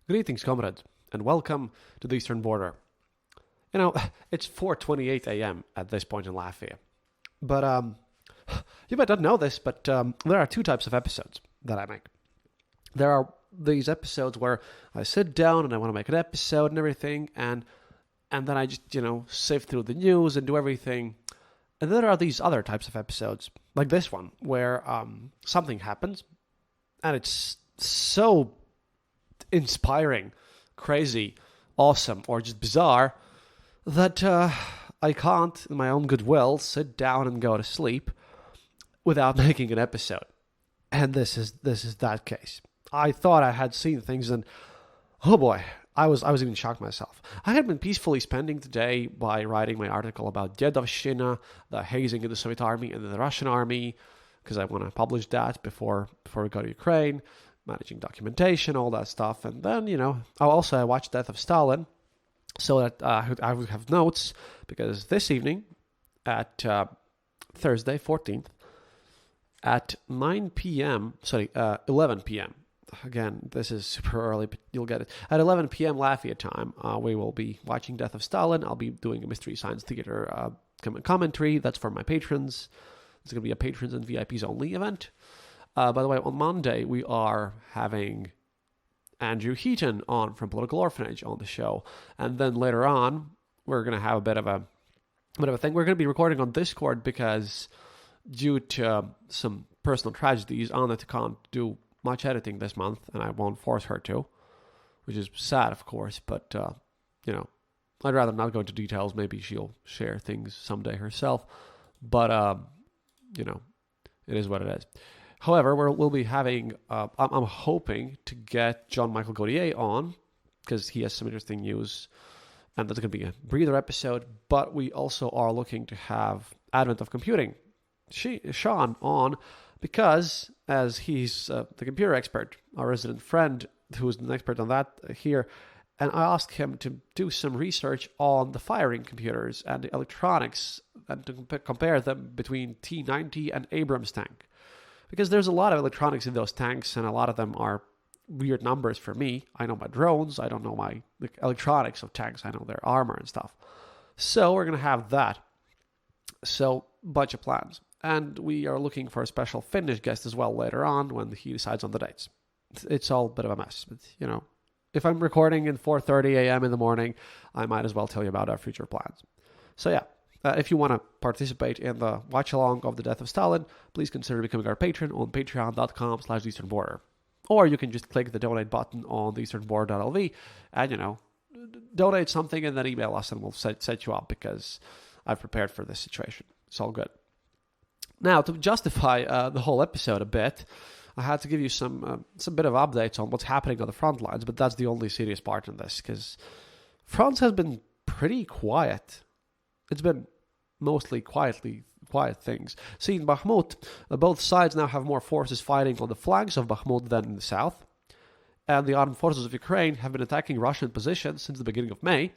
Greetings, comrades, and welcome to the Eastern Border. You know, it's 4:28 a.m. at this point in Latvia. But you might not know this, but there are two types of episodes that I make. There are these episodes where I sit down and I want to make an episode and everything, and then I just sift through the news and do everything. And then there are these other types of episodes, like this one, where something happens, and it's so inspiring, crazy, awesome, or just bizarre that I can't, in my own goodwill, sit down and go to sleep without making an episode. And this is that case. I thought I had seen things, and oh boy, I was even shocked myself. I had been peacefully spending the day by writing my article about Dedovshchina, the hazing in the Soviet army and the Russian army, because I want to publish that before we go to Ukraine, managing documentation, all that stuff. And then, I watched Death of Stalin, so that I would have notes, because this evening at Thursday, 14th, at 11 p.m. Again, this is super early, but you'll get it. At 11 p.m. Latvia time, we will be watching Death of Stalin. I'll be doing a Mystery Science Theater commentary. That's for my patrons. It's going to be a patrons and VIPs only event. By the way, on Monday, we are having Andrew Heaton on from Political Orphanage on the show. And then later on, we're going to have a bit of a thing. We're going to be recording on Discord because due to some personal tragedies, Anna can't do much editing this month, and I won't force her to, which is sad, of course, but, I'd rather not go into details. Maybe she'll share things someday herself, but, it is what it is. However, we'll be having, I'm hoping to get John Michael Gauthier on, because he has some interesting news, and that's going to be a breather episode, but we also are looking to have Advent of Computing, Sean, on, because as he's the computer expert, our resident friend, who's an expert on that here, and I asked him to do some research on the firing computers and the electronics, and to compare them between T-90 and Abrams tank. Because there's a lot of electronics in those tanks, and a lot of them are weird numbers for me. I know my drones, I don't know the electronics of tanks, I know their armor and stuff. So we're going to have that. So, bunch of plans. And we are looking for a special Finnish guest as well later on when he decides on the dates. It's all a bit of a mess. But, if I'm recording at 4:30 a.m. in the morning, I might as well tell you about our future plans. So yeah, if you want to participate in the watch-along of the Death of Stalin, please consider becoming our patron on patreon.com/easternborder. Or you can just click the donate button on theeasternborder.lv and, donate something and then email us and we'll set you up because I've prepared for this situation. It's all good. Now, to justify the whole episode a bit, I had to give you some bit of updates on what's happening on the front lines, but that's the only serious part in this, because France has been pretty quiet. It's been mostly quiet things. See, in Bakhmut, both sides now have more forces fighting on the flanks of Bakhmut than in the south, and the armed forces of Ukraine have been attacking Russian positions since the beginning of May,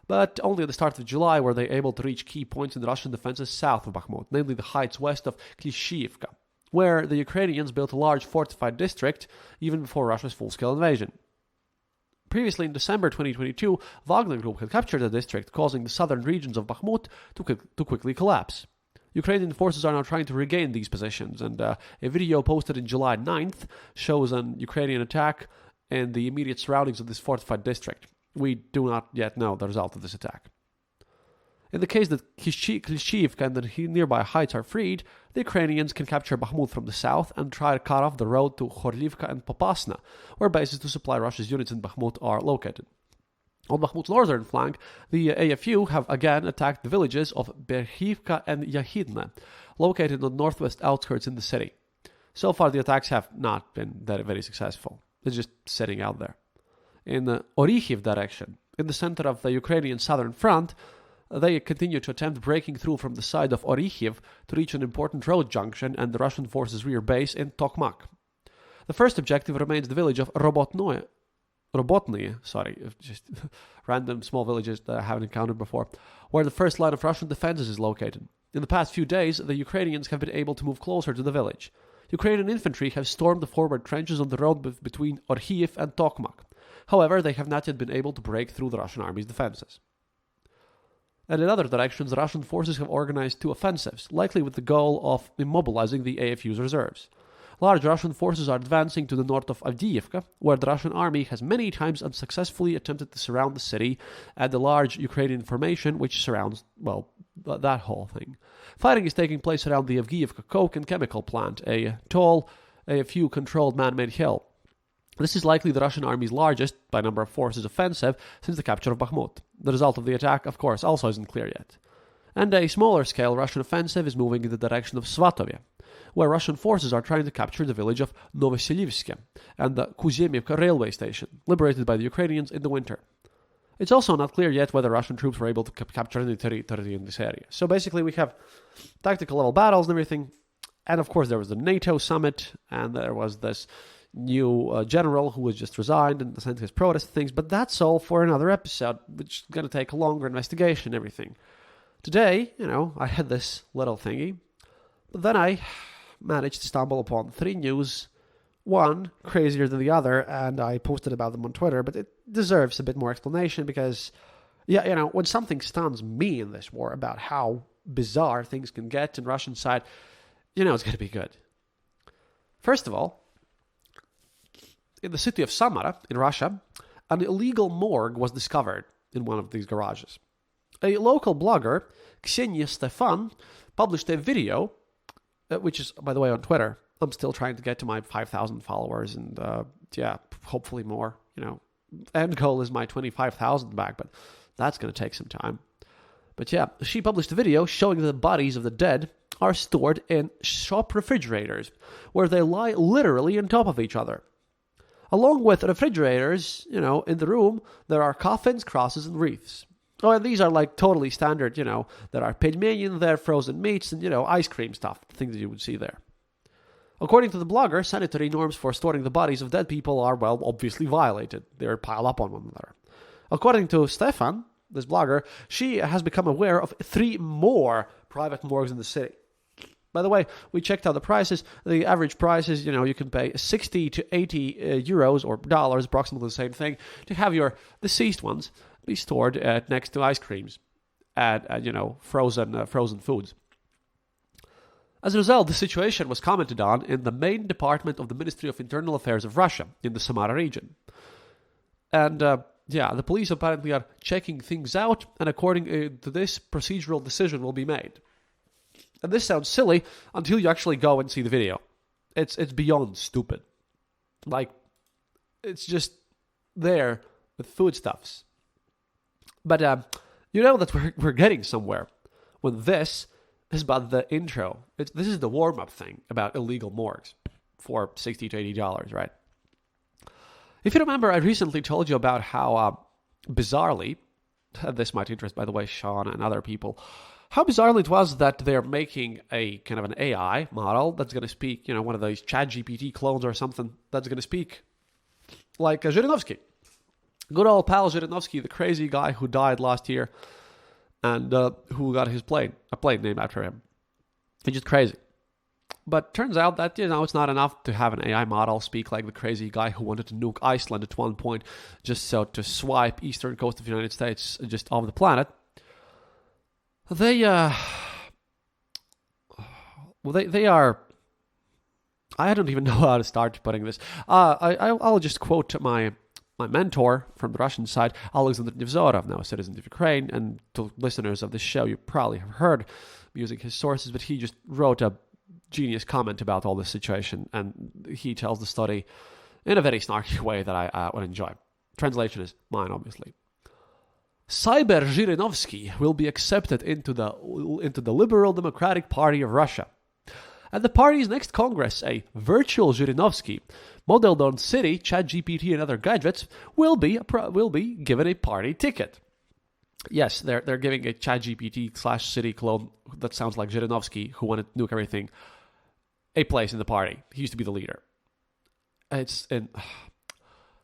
but only at the start of July were they able to reach key points in the Russian defenses south of Bakhmut, namely the heights west of Klishchiivka, where the Ukrainians built a large fortified district even before Russia's full-scale invasion. Previously, in December 2022, Wagner Group had captured the district, causing the southern regions of Bakhmut to quickly collapse. Ukrainian forces are now trying to regain these positions, and a video posted in July 9th shows an Ukrainian attack in the immediate surroundings of this fortified district. We do not yet know the result of this attack. In the case that Klishchiivka and the nearby heights are freed, the Ukrainians can capture Bakhmut from the south and try to cut off the road to Khorlivka and Popasna, where bases to supply Russia's units in Bakhmut are located. On Bakhmut's northern flank, the AFU have again attacked the villages of Berhivka and Yahidne, located on the northwest outskirts in the city. So far, the attacks have not been very successful. It's just sitting out there. In the Orikhiv direction, in the center of the Ukrainian southern front, they continue to attempt breaking through from the side of Orikhiv to reach an important road junction and the Russian forces' rear base in Tokmak. The first objective remains the village of Robotnie, just random small villages that I haven't encountered before, where the first line of Russian defenses is located. In the past few days, the Ukrainians have been able to move closer to the village. Ukrainian infantry have stormed the forward trenches on the road between Orkhiv and Tokmak. However, they have not yet been able to break through the Russian army's defenses. And in other directions, the Russian forces have organized 2 offensives, likely with the goal of immobilizing the AFU's reserves. Large Russian forces are advancing to the north of Avdiivka, where the Russian army has many times unsuccessfully attempted to surround the city and the large Ukrainian formation which surrounds, well, that whole thing. Fighting is taking place around the Avdiivka coke and chemical plant, a tall, AFU-controlled man-made hill. This is likely the Russian army's largest, by number of forces, offensive since the capture of Bakhmut. The result of the attack, of course, also isn't clear yet. And a smaller-scale Russian offensive is moving in the direction of Svatovye, where Russian forces are trying to capture the village of Novoselivske and the Kuzemivka railway station, liberated by the Ukrainians in the winter. It's also not clear yet whether Russian troops were able to capture any territory in this area. So basically we have tactical level battles and everything, and of course there was the NATO summit, and there was this new general who was just resigned and sent his protest things, but that's all for another episode, which is going to take a longer investigation and everything. Today, I had this little thingy, but then I managed to stumble upon 3 news, one crazier than the other, and I posted about them on Twitter, but it deserves a bit more explanation because, when something stuns me in this war about how bizarre things can get in Russian side, it's going to be good. First of all, in the city of Samara, in Russia, an illegal morgue was discovered in one of these garages. A local blogger, Ksenia Stefan, published a video, which is, by the way, on Twitter. I'm still trying to get to my 5,000 followers, and hopefully more. End goal is my 25,000 back, but that's going to take some time. But she published a video showing that the bodies of the dead are stored in shop refrigerators, where they lie literally on top of each other. Along with refrigerators, in the room, there are coffins, crosses, and wreaths. Oh, and these are like totally standard, there are pelmeni in there, frozen meats, and, ice cream stuff, things that you would see there. According to the blogger, sanitary norms for storing the bodies of dead people are, well, obviously violated. They're piled up on one another. According to Stefan, this blogger, she has become aware of 3 more private morgues in the city. By the way, we checked out the prices. The average price is, you can pay 60 to 80 euros or dollars, approximately the same thing, to have your deceased ones be stored next to ice creams and frozen foods. As a result, the situation was commented on in the main department of the Ministry of Internal Affairs of Russia in the Samara region. And the police apparently are checking things out, and according to this, procedural decision will be made. And this sounds silly until you actually go and see the video. It's beyond stupid. Like, it's just there with foodstuffs. But that we're getting somewhere when this is about the intro. This is the warm-up thing about illegal morgues for $60 to $80, right? If you remember, I recently told you about how bizarrely, this might interest, by the way, Sean and other people, how bizarrely it was that they're making a kind of an AI model that's going to speak, one of those ChatGPT clones or something that's going to speak like Zhirinovsky. Good old pal Zhirinovsky, the crazy guy who died last year and who got a plane named after him. It's just crazy. But turns out that, it's not enough to have an AI model speak like the crazy guy who wanted to nuke Iceland at one point just so to swipe eastern coast of the United States just off the planet. They are... I don't even know how to start putting this. I'll just quote my mentor from the Russian side, Alexander Nevzorov, now a citizen of Ukraine, and to listeners of this show, you probably have heard me using his sources, but he just wrote a genius comment about all this situation, and he tells the story in a very snarky way that I would enjoy. Translation is mine, obviously. Cyber Zhirinovsky will be accepted into the Liberal Democratic Party of Russia. At the party's next Congress, a virtual Zhirinovsky, modeled on Siri, ChatGPT, and other gadgets, will be given a party ticket. Yes, they're giving a ChatGPT/Siri clone that sounds like Zhirinovsky, who wanted to nuke everything, a place in the party. He used to be the leader.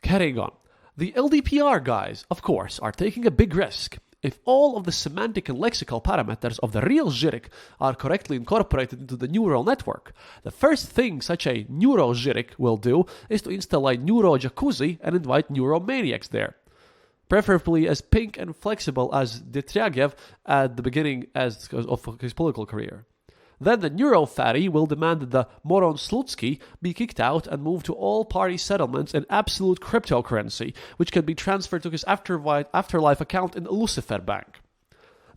Carrying on. The LDPR guys, of course, are taking a big risk If all of the semantic and lexical parameters of the real Zhirek are correctly incorporated into the neural network, the first thing such a neuro-Zhirek will do is to install a neuro-jacuzzi and invite neuromaniacs there. Preferably as pink and flexible as Dmitriev at the beginning of his political career. Then the neuro-fatty will demand that the moron Slutsky be kicked out and moved to all-party settlements in absolute cryptocurrency, which can be transferred to his afterlife account in Lucifer Bank.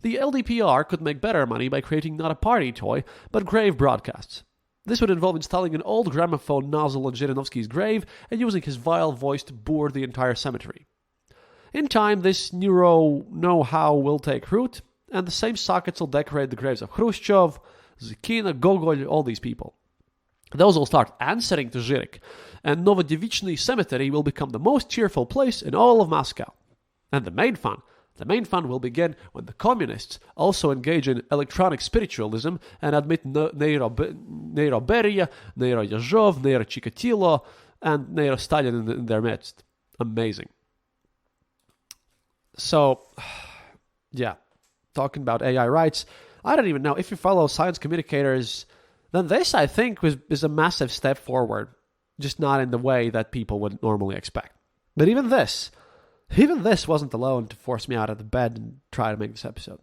The LDPR could make better money by creating not a party toy, but grave broadcasts. This would involve installing an old gramophone nozzle on Zhirinovsky's grave and using his vile voice to bore the entire cemetery. In time, this neuro know-how will take root, and the same sockets will decorate the graves of Khrushchev, Zikina, Gogol, all these people. Those will start answering to Zhirek, and Novodivichny Cemetery will become the most cheerful place in all of Moscow. And the main fun will begin when the communists also engage in electronic spiritualism and admit Neiroberia, Neiroyazhov, Neirochikatilo, and Neirostalin in their midst. Amazing. So, yeah, talking about AI rights, I don't even know. If you follow science communicators, then this, I think, is a massive step forward, just not in the way that people would normally expect. But even this wasn't alone to force me out of the bed and try to make this episode.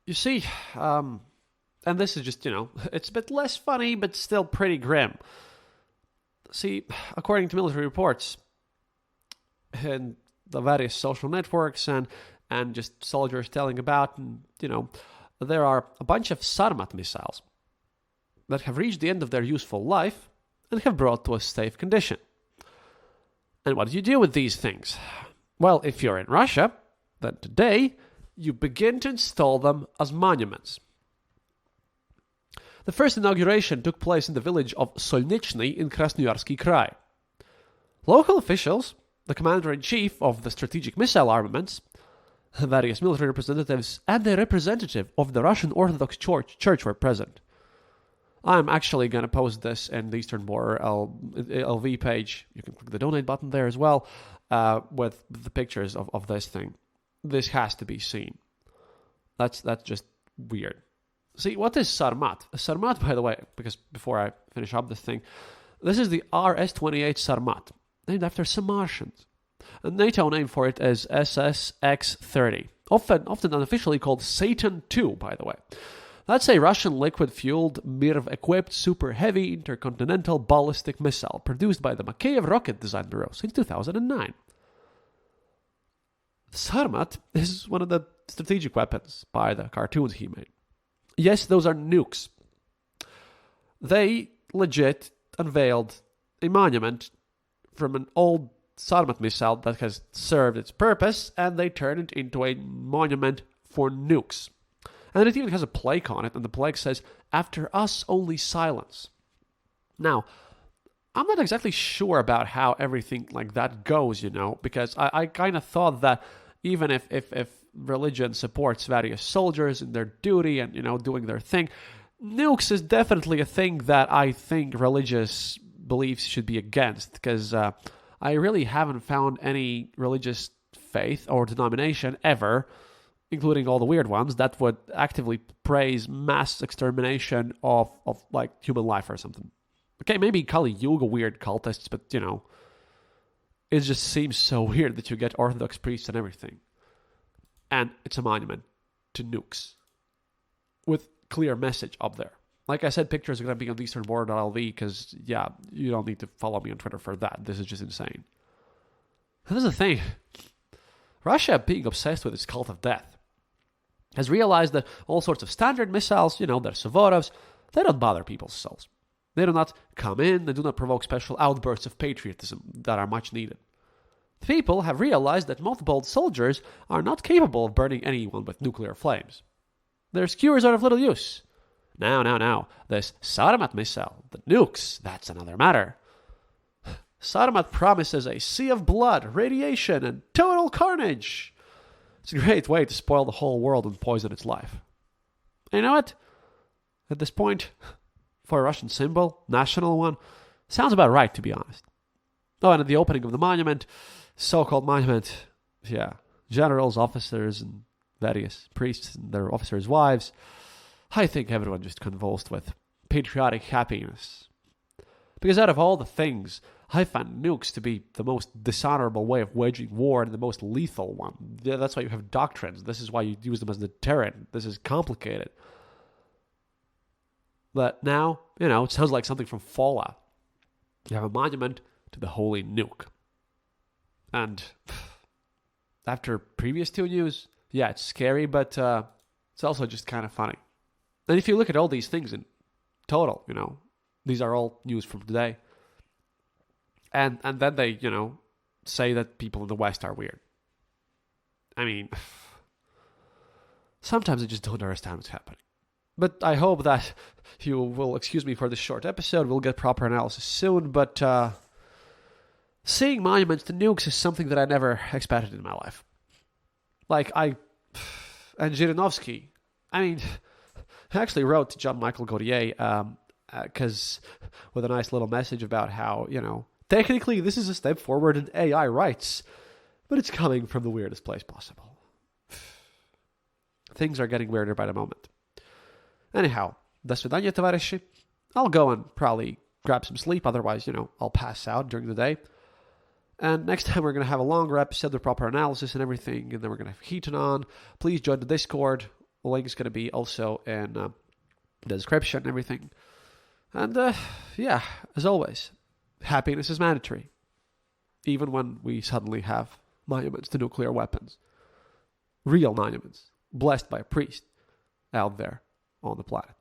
You see, and this is just, it's a bit less funny, but still pretty grim. See, according to military reports, and the various social networks and just soldiers telling about, and, there are a bunch of Sarmat missiles that have reached the end of their useful life and have brought to a safe condition. And what do you do with these things? Well, if you're in Russia, then today you begin to install them as monuments. The first inauguration took place in the village of Solnichny in Krasnoyarsky Krai. Local officials, the commander-in-chief of the strategic missile armaments, various military representatives, and a representative of the Russian Orthodox Church were present. I'm actually going to post this in the Eastern Border LV page. You can click the donate button there as well, with the pictures of this thing. This has to be seen. That's just weird. See, what is Sarmat? Sarmat, by the way, because before I finish up this thing, this is the RS-28 Sarmat, named after some Martians. A NATO name for it is SSX-30, often unofficially called Satan II, by the way. That's a Russian liquid-fueled, MIRV-equipped, super-heavy intercontinental ballistic missile produced by the Makeyev Rocket Design Bureau since 2009. Sarmat is one of the strategic weapons by the cartoons he made. Yes, those are nukes. They legit unveiled a monument from an old Sarmat missile that has served its purpose, and they turned it into a monument for nukes. And it even has a plaque on it, and the plaque says, "After us, only silence." Now, I'm not exactly sure about how everything like that goes, because I kind of thought that even if religion supports various soldiers in their duty and, doing their thing, nukes is definitely a thing that I think religious beliefs should be against, because I really haven't found any religious faith or denomination ever, including all the weird ones, that would actively praise mass extermination of like human life or something. Okay, maybe Kali Yuga weird cultists, but it just seems so weird that you get Orthodox priests and everything. And it's a monument to nukes with clear message up there. Like I said, pictures are going to be on easternborder.lv because, you don't need to follow me on Twitter for that. This is just insane. And this is the thing. Russia, being obsessed with its cult of death, has realized that all sorts of standard missiles, their Suvorovs, they don't bother people's souls. They do not come in, they do not provoke special outbursts of patriotism that are much needed. The people have realized that mothballed soldiers are not capable of burning anyone with nuclear flames. Their skewers are of little use. Now, this Sarmat missile, the nukes, that's another matter. Sarmat promises a sea of blood, radiation, and total carnage. It's a great way to spoil the whole world and poison its life. And you know what? At this point, for a Russian symbol, national one, sounds about right, to be honest. Oh, and at the opening of the monument, so-called monument, generals, officers, and various priests and their officers' wives. I think everyone just convulsed with patriotic happiness. Because out of all the things, I find nukes to be the most dishonorable way of waging war and the most lethal one. Yeah, that's why you have doctrines. This is why you use them as a deterrent. This is complicated. But now, it sounds like something from Fallout. You have a monument to the holy nuke. And after previous two news, yeah, it's scary, but it's also just kind of funny. And if you look at all these things in total, these are all news from today. And then they, say that people in the West are weird. I mean, sometimes I just don't understand what's happening. But I hope that you will excuse me for this short episode. We'll get proper analysis soon. But seeing monuments to nukes is something that I never expected in my life. And Zhirinovsky, I actually wrote to John Michael Gautier because with a nice little message about how, technically this is a step forward in AI rights, but it's coming from the weirdest place possible. Things are getting weirder by the moment. Anyhow, до свидания, товарищи. I'll go and probably grab some sleep, otherwise, I'll pass out during the day. And next time we're going to have a longer episode with proper analysis and everything, and then we're going to have Heaton on. Please join the Discord. The link is going to be also in the description and everything. And as always, happiness is mandatory. Even when we suddenly have monuments to nuclear weapons. Real monuments, blessed by a priest out there on the planet.